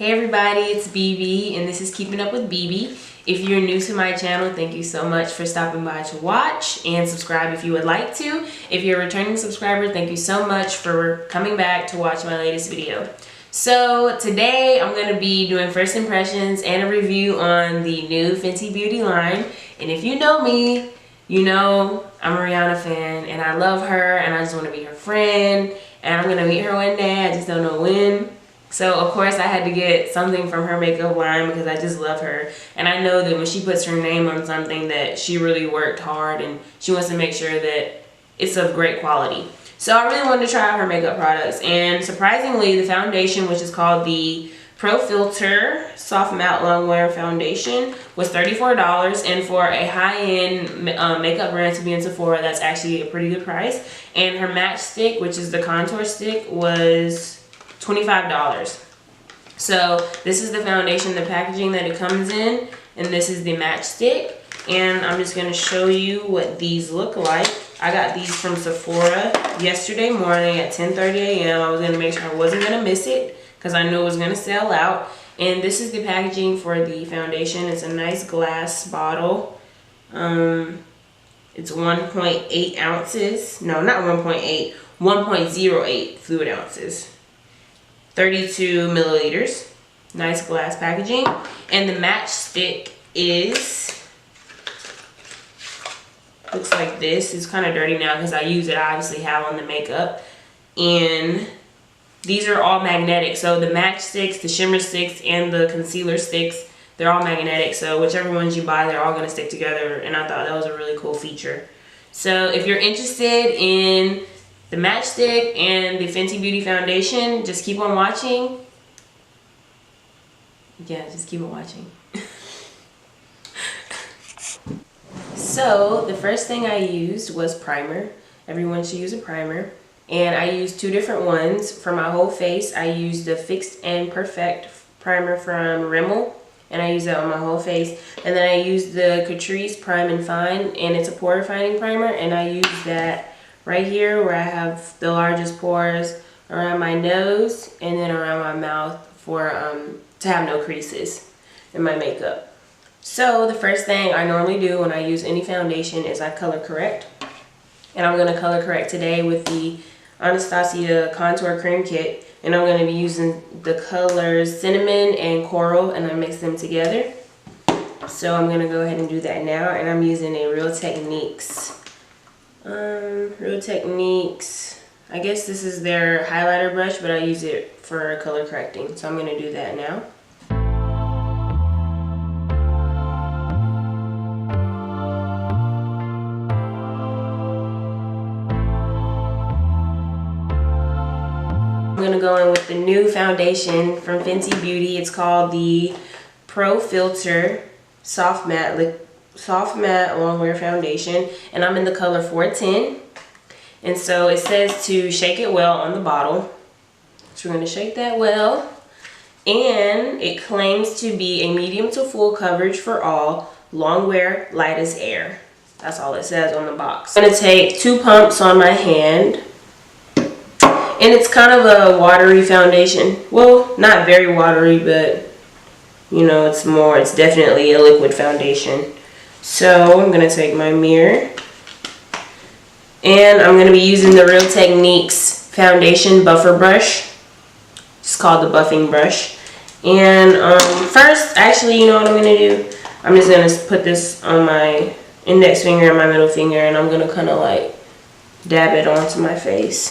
Hey everybody, it's BB and this is Keeping Up with BB. If you're new to my channel, thank you so much for stopping by to watch and subscribe if you would like to. If you're a returning subscriber, thank you so much for coming back to watch my latest video. So today I'm going to be doing first impressions and a review on the new Fenty Beauty line. And if you know me, you know I'm a Rihanna fan and I love her and I just want to be her friend. And I'm going to meet her one day, I just don't know when. So of course I had to get something from her makeup line because I just love her. And I know that when she puts her name on something that she really worked hard and she wants to make sure that it's of great quality. So I really wanted to try out her makeup products. And surprisingly, the foundation, which is called the Pro Filt'r Soft Matte Longwear Foundation, was $34. And for a high-end makeup brand to be in Sephora, that's actually a pretty good price. And her match stick, which is the contour stick, was $25. So this is the foundation, the packaging that it comes in, and this is the match stick. And I'm just going to show you what these look like. I got these from Sephora yesterday morning at 10:30 a.m. I was going to make sure I wasn't going to miss it because I knew it was going to sell out. And this is the packaging for the foundation. It's a nice glass bottle. It's 1.8 ounces. No, not 1.8. 1.08 fluid ounces. 32 milliliters. Nice glass packaging. And the match stick looks like this. It's kind of dirty now because I use it. I obviously have on the makeup. And these are all magnetic. So the match sticks, the shimmer sticks, and the concealer sticks, they're all magnetic. So whichever ones you buy, they're all going to stick together. And I thought that was a really cool feature. So if you're interested in the match stick and the Fenty Beauty foundation, just keep on watching. Yeah, just keep on watching. So the first thing I used was primer. Everyone should use a primer. And I used two different ones. For my whole face, I used the Fix and Perfect primer from Rimmel. And I used that on my whole face. And then I used the Catrice Prime and Fine. And it's a pore refining primer. And I used that right here where I have the largest pores, around my nose and then around my mouth for to have no creases in my makeup. So the first thing I normally do when I use any foundation is I color correct. And I'm going to color correct today with the Anastasia Contour Cream Kit. And I'm going to be using the colors Cinnamon and Coral, and I mix them together. So I'm going to go ahead and do that now. And I'm using a Real Techniques. I guess this is their highlighter brush, but I use it for color correcting. So I'm going to do that now. I'm going to go in with the new foundation from Fenty Beauty. It's called the Pro Filt'r Soft Matte Longwear Foundation, and I'm in the color 410. And so it says to shake it well on the bottle. So we're going to shake that well. And it claims to be a medium to full coverage for all, long wear, light as air. That's all it says on the box. I'm going to take 2 pumps on my hand. And it's kind of a watery foundation. Well, not very watery, but you know, it's definitely a liquid foundation. So I'm going to take my mirror. And I'm going to be using the Real Techniques foundation buffer brush. It's called the buffing brush. And first, actually, you know what I'm going to do? I'm just going to put this on my index finger and my middle finger, and I'm going to kind of like dab it onto my face.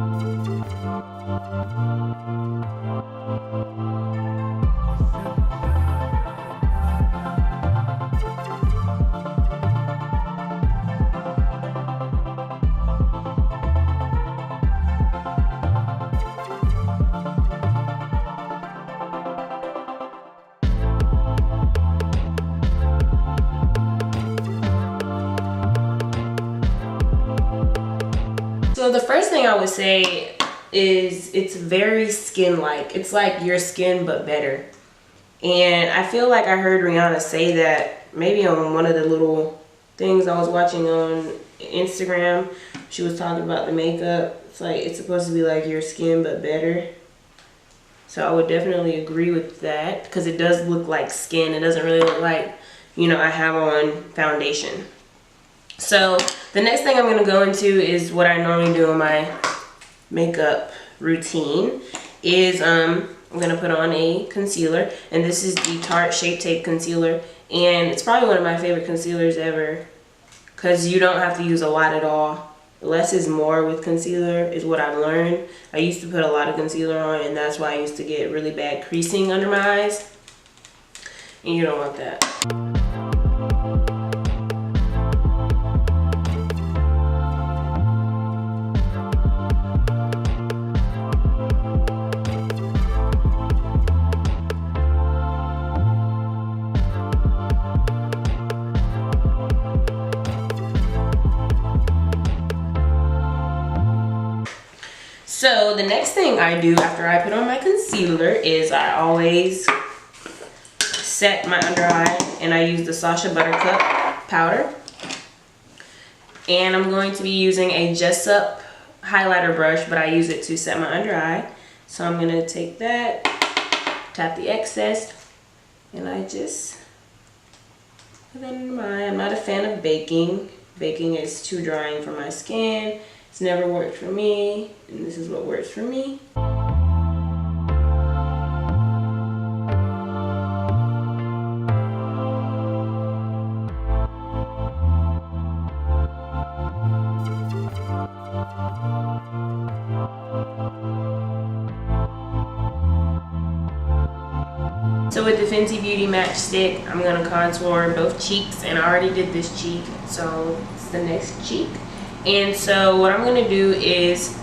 So the first thing I would say is it's very skin-like. It's like your skin but better. And I feel like I heard Rihanna say that maybe on one of the little things I was watching on Instagram. She was talking about the makeup. It's like it's supposed to be like your skin but better. So I would definitely agree with that because it does look like skin. It doesn't really look like, you know, I have on foundation. So the next thing I'm going to go into is what I normally do in my makeup routine is I'm going to put on a concealer, and this is the Tarte Shape Tape Concealer, and it's probably one of my favorite concealers ever because you don't have to use a lot at all. Less is more with concealer is what I've learned. I used to put a lot of concealer on, and that's why I used to get really bad creasing under my eyes, and you don't want that. So the next thing I do after I put on my concealer is I always set my under eye, and I use the Sacha Buttercup powder. And I'm going to be using a Jessup highlighter brush, but I use it to set my under eye. So I'm going to take that, tap the excess, and I just put that in my eye. I'm not a fan of baking. Baking is too drying for my skin. It's never worked for me, and this is what works for me. So with the Fenty Beauty Match Stick, I'm going to contour both cheeks, and I already did this cheek, so it's the next cheek. And so what I'm going to do is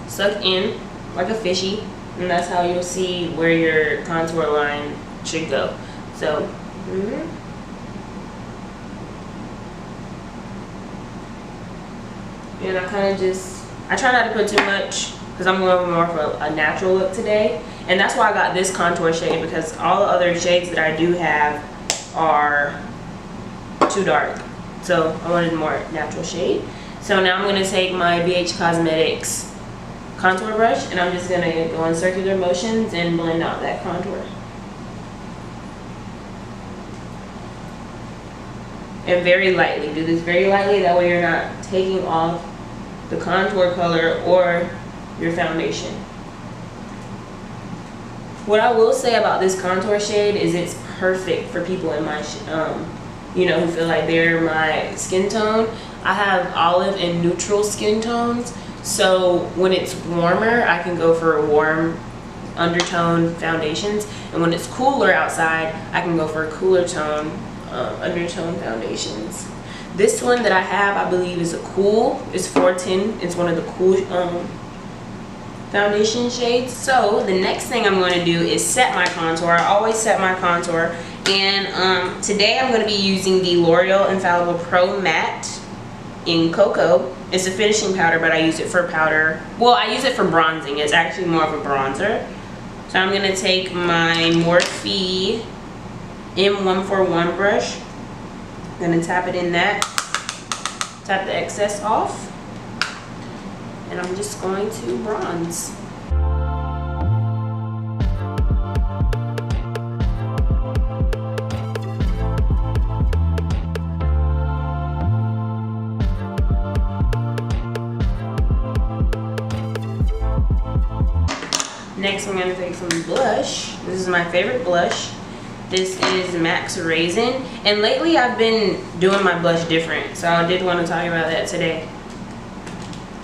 suck in like a fishy, and that's how you'll see where your contour line should go. So and I kind of just, I try not to put too much because I'm going more for a natural look today, and that's why I got this contour shade, because all the other shades that I do have are too dark. So I wanted a more natural shade. So now I'm going to take my BH Cosmetics contour brush, and I'm just going to go in circular motions and blend out that contour. And very lightly. Do this very lightly, that way you're not taking off the contour color or your foundation. What I will say about this contour shade is it's perfect for people in my you know, who feel like they're my skin tone. I have olive and neutral skin tones, so when it's warmer, I can go for warm undertone foundations, and when it's cooler outside, I can go for cooler tone undertone foundations. This one that I have, I believe, is a cool. It's 410. It's one of the cool foundation shades. So the next thing I'm going to do is set my contour. I always set my contour. And today I'm going to be using the Loreal Infallible Pro Matte in Cocoa. It's a finishing powder, but I use it for powder. Well, I use it for bronzing. It's actually more of a bronzer. So I'm going to take my Morphe M141 brush. I'm going to tap it in that. Tap the excess off. And I'm just going to bronze. Next, I'm going to take some blush. This is my favorite blush. This is MAC's Raizin. And lately I've been doing my blush different, so I did want to talk about that today.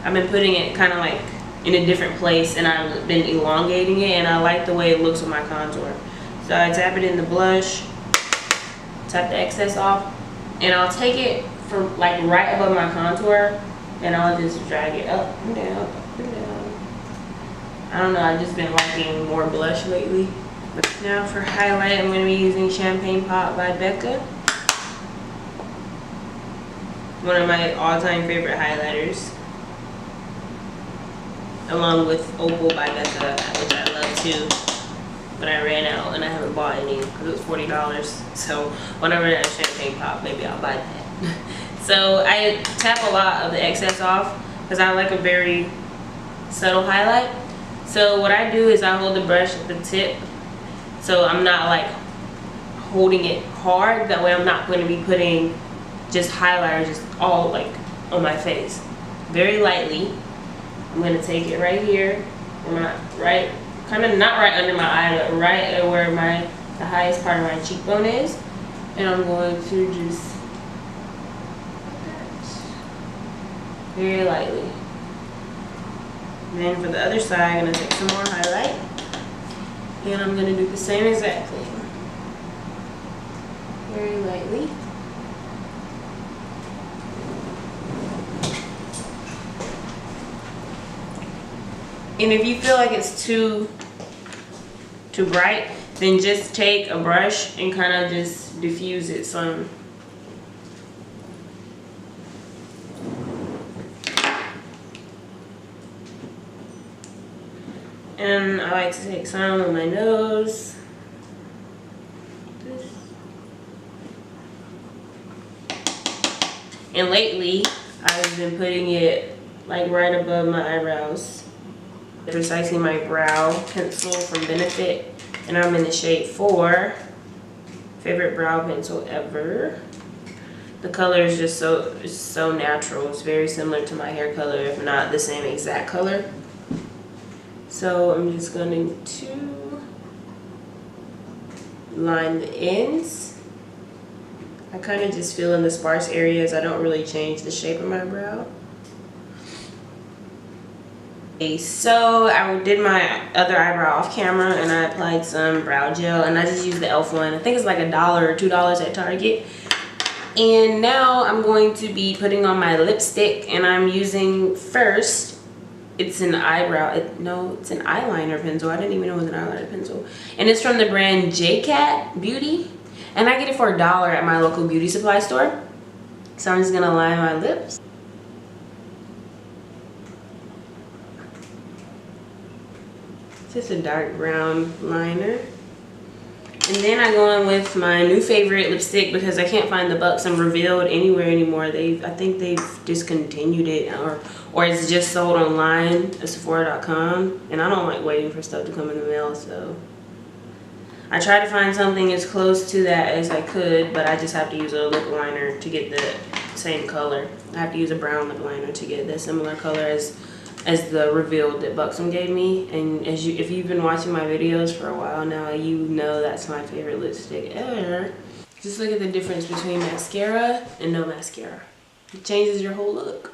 I've been putting it kind of like in a different place, and I've been elongating it, and I like the way it looks with my contour. So I tap it in the blush, tap the excess off, and I'll take it from like right above my contour, and I'll just drag it up and down, up and down. I don't know, I've just been liking more blush lately. But now for highlight, I'm going to be using Champagne Pop by Becca. One of my all-time favorite highlighters. Along with Opal by Becca, which I love too. But I ran out and I haven't bought any because it was $40. So when I run out of Champagne Pop, maybe I'll buy that. So I tap a lot of the excess off because I like a very subtle highlight. So what I do is I hold the brush at the tip, so I'm not like holding it hard. That way I'm not going to be putting just highlighter just all like on my face. Very lightly. I'm going to take it right here, right, kind of not right under my eye, but right where the highest part of my cheekbone is, and I'm going to just very lightly. And then for the other side, I'm going to take some more highlight, and I'm going to do the same exact thing. Very lightly. And if you feel like it's too bright, then just take a brush and kind of just diffuse it some. And I like to take some on my nose. And lately, I've been putting it like right above my eyebrows. Precisely my brow pencil from Benefit, and I'm in the shade 4. Favorite brow pencil ever. The color is just so natural. It's very similar to my hair color, if not the same exact color. So I'm just going to line the ends. I kind of just fill in the sparse areas. I don't really change the shape of my brow. Okay, so I did my other eyebrow off camera and I applied some brow gel, and I just used the e.l.f. one. I think it's like $1 or $2 at Target. And now I'm going to be putting on my lipstick, and I'm using first, it's an it's an eyeliner pencil. I didn't even know it was an eyeliner pencil. And it's from the brand Cat Beauty. And I get it for $1 at my local beauty supply store. So I'm just gonna line my lips. Just a dark brown liner. And then I go in with my new favorite lipstick because I can't find the Buxom Revealed anywhere anymore. I think they've discontinued it, or it's just sold online at Sephora.com. And I don't like waiting for stuff to come in the mail, so I tried to find something as close to that as I could, but I just have to use a lip liner to get the same color. I have to use a brown lip liner to get the similar color as the Revealed that Buxom gave me. And if you've been watching my videos for a while now, you know that's my favorite lipstick ever. Just look at the difference between mascara and no mascara. It changes your whole look.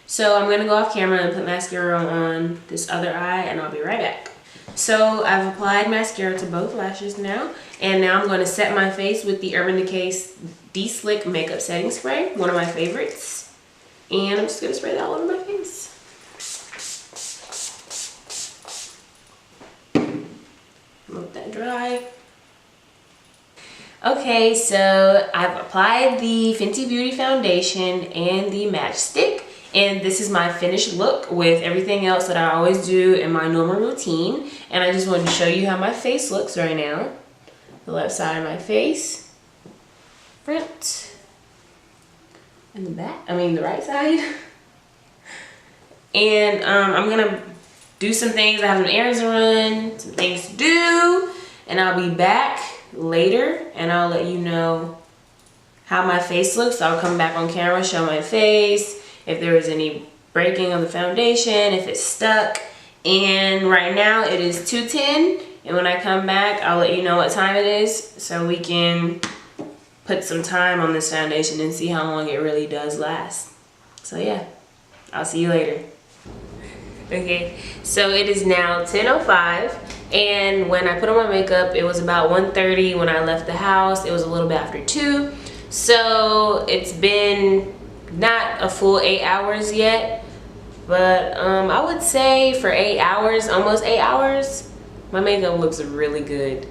So I'm gonna go off camera and put mascara on this other eye, and I'll be right back. So I've applied mascara to both lashes now, and now I'm going to set my face with the Urban Decay's De-Slick Makeup Setting Spray, one of my favorites. And I'm just going to spray that all over my face. Let that dry. Okay, so I've applied the Fenty Beauty Foundation and the Match Stick. And this is my finished look with everything else that I always do in my normal routine. And I just wanted to show you how my face looks right now. The left side of my face, front, and the back, the right side. And I'm gonna do some things. I have some errands to run, some things to do, and I'll be back later and I'll let you know how my face looks. I'll come back on camera, show my face, if there was any breaking of the foundation, if it's stuck. And right now it is 2:10, and when I come back I'll let you know what time it is so we can put some time on this foundation and see how long it really does last. So yeah, I'll see you later. Okay, so it is now 10:05, and when I put on my makeup it was about 1:30. When I left the house it was a little bit after 2. So it's been not a full 8 hours yet, but I would say for 8 hours, almost 8 hours, my makeup looks really good.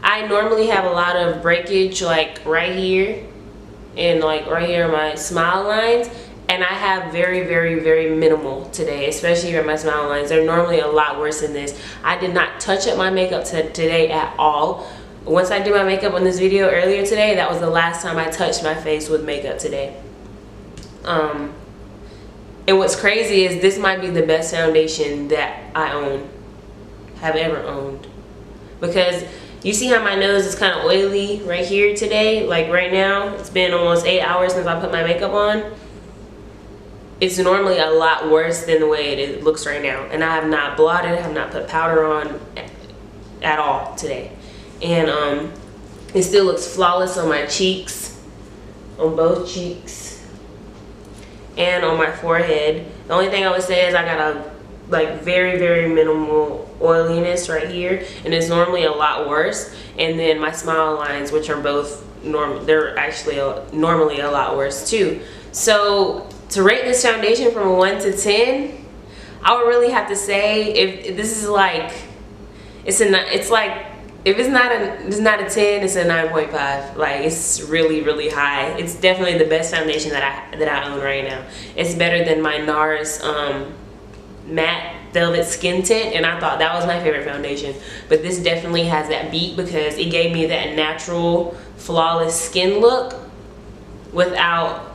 I normally have a lot of breakage like right here and like right here my smile lines, and I have very, very, very minimal today, especially here at my smile lines. They're normally a lot worse than this. I did not touch up my makeup today at all. Once I did my makeup on this video earlier today, that was the last time I touched my face with makeup today. And what's crazy is this might be the best foundation that I have ever owned. Because you see how my nose is kind of oily right here today? Like right now, it's been almost 8 hours since I put my makeup on. It's normally a lot worse than the way it looks right now. And I have not blotted, I have not put powder on at all today. And it still looks flawless on my cheeks, on both cheeks, and on my forehead. The only thing I would say is I got a like very, very minimal oiliness right here, and it's normally a lot worse. And then my smile lines, which are both normal, they're actually normally a lot worse too. So to rate this foundation from a 1 to 10, I would really have to say if this is like, it's like, if it's not a 10, it's a 9.5. Like, it's really, really high. It's definitely the best foundation that I own right now. It's better than my NARS matte velvet skin tint, and I thought that was my favorite foundation. But this definitely has that beat because it gave me that natural, flawless skin look without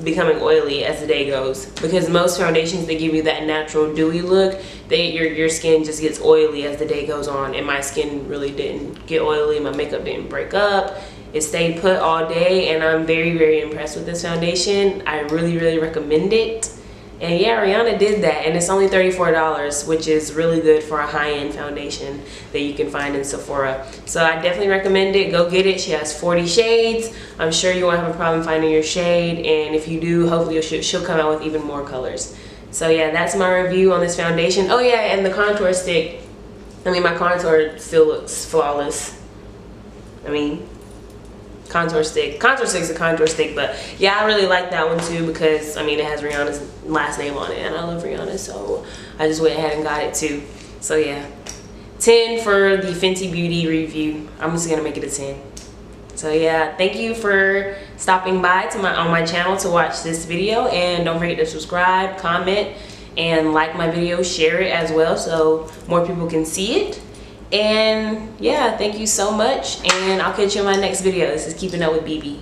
becoming oily as the day goes. Because most foundations, they give you that natural dewy look, your skin just gets oily as the day goes on, and my skin really didn't get oily. My makeup didn't break up, it stayed put all day, and I'm very, very impressed with this foundation. I really, really recommend it. And yeah, Rihanna did that, and it's only $34, which is really good for a high-end foundation that you can find in Sephora. So I definitely recommend it. Go get it. She has 40 shades. I'm sure you won't have a problem finding your shade, and if you do, hopefully she'll come out with even more colors. So yeah, that's my review on this foundation. Oh yeah, and the contour stick. I mean, my contour still looks flawless. I mean, contour stick's a contour stick, but yeah, I really like that one too because I mean it has Rihanna's last name on it, and I love Rihanna, so I just went ahead and got it too. So yeah, 10 for the Fenty Beauty review. I'm just gonna make it a 10. So yeah, thank you for stopping by on my channel to watch this video, and don't forget to subscribe, comment, and like my video, share it as well so more people can see it. And yeah, thank you so much, and I'll catch you in my next video. This is Keeping Up with BB.